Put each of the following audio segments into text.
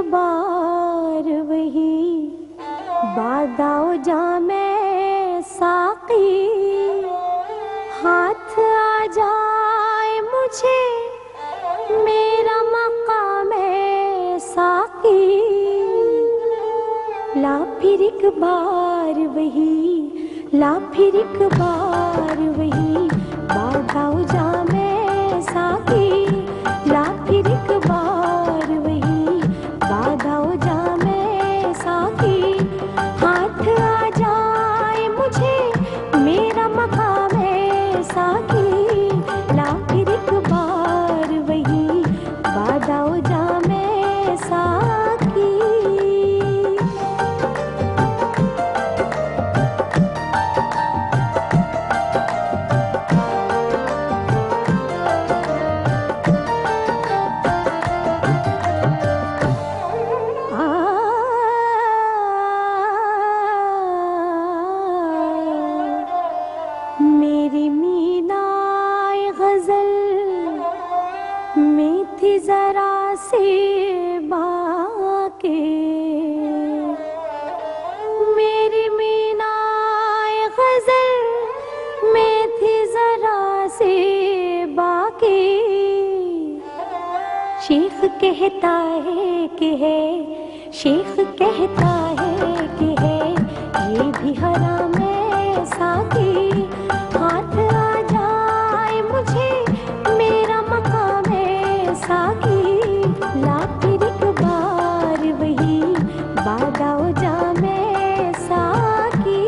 बार वही बादाओ जामे साकी, हाथ आ जाए मुझे मेरा मकाम साकी। ला फिर एक बार वही, ला फिर एक बार वही बादाओ जामे साकी। ला फिर एक बार वही बादाओ जामे साकी, हाथ आ जाए मुझे मेरा मकाम साकी। ला फिर एक बार वही बादाओ जामे साकी। मेरी मीनाए गजल में थी जरा सी बाके, मेरी मीनाए गजल में थी जरा सी बाके। शेख कहता है कि है, शेख कहता है कि है ये भी हराम है साकी। हाथ आ जाए मुझे मेरा मकाम साकी। ला फिर एक बार वही बादाओ जामे साकी।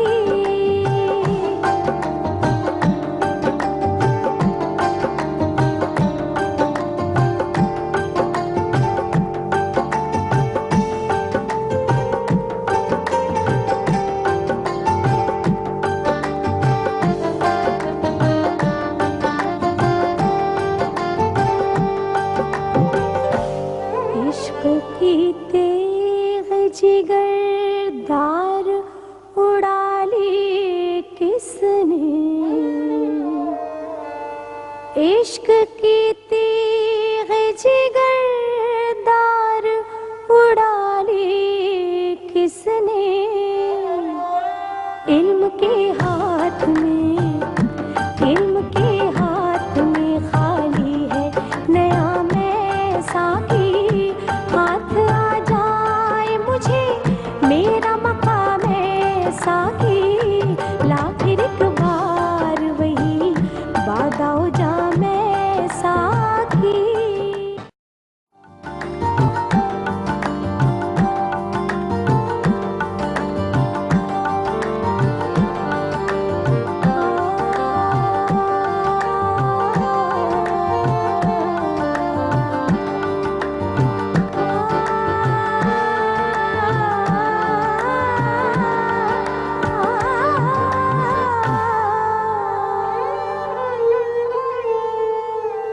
इश्क की तेग जिगरदार उड़ा ली किसने, इश्क की तेग जिगरदार उड़ा ली किसने। इल्म के हाथ में, इल्म के हाथ में खाली है नया मैं साकी। हाथ आ जाए मुझे मेरा मकाम साकी। ला फिर एक बार वही बादाओ जामे साकी।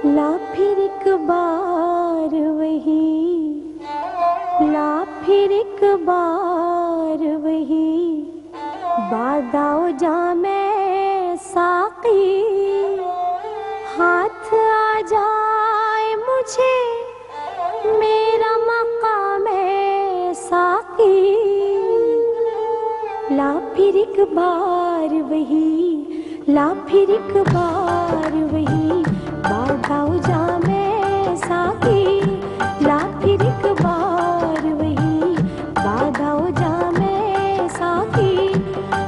ला फिर एक बार वही, ला फिर एक बार वही बादाओ जामे साकी। हाथ आ जाए मुझे मेरा मकाम साकी। ला फिर एक बार वही, ला फिर एक बार वही बादाओ जामे साकी। ला फिर एक बार वही बादाओ जामे साकी।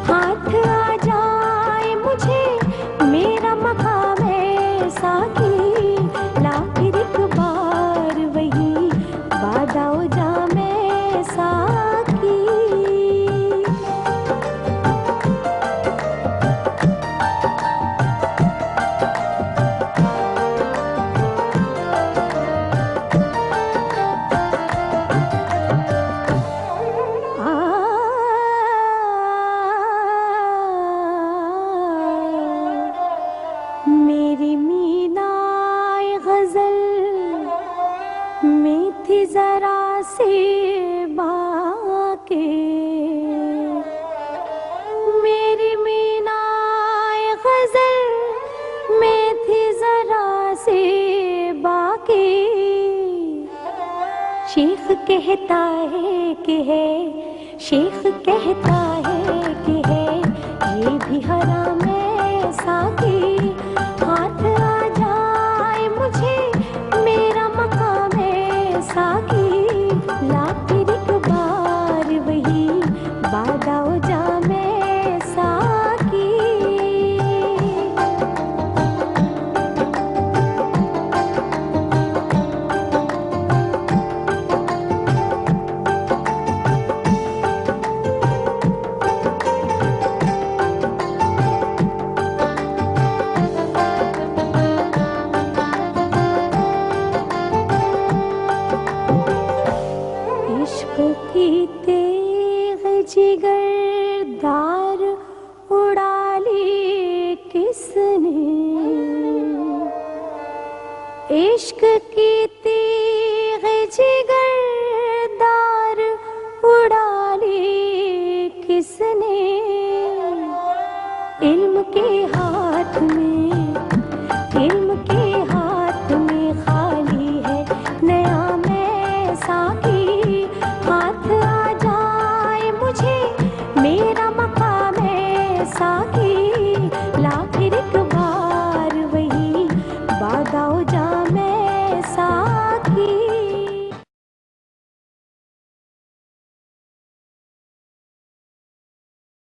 हाथ आ जाए मुझे मेरा मकाम साकी। ला फिर एक बार वही बादाओ जामे साकी। मेरी मीनाए गजल में थी जरा सी बाके, मेरी मीनाए गजल में थी जरा सी बाके। शेख कहता है कि है, शेख कहता है कि है, ये भी हराम है साकी। हाथ आ जाए मुझे मेरा मकाम है साकी। ला फिर एक बार वही बादाओ जामे साकी। इश्क की तेग जिगरदार उड़ा ली किसने। इश्क की तेग जिगर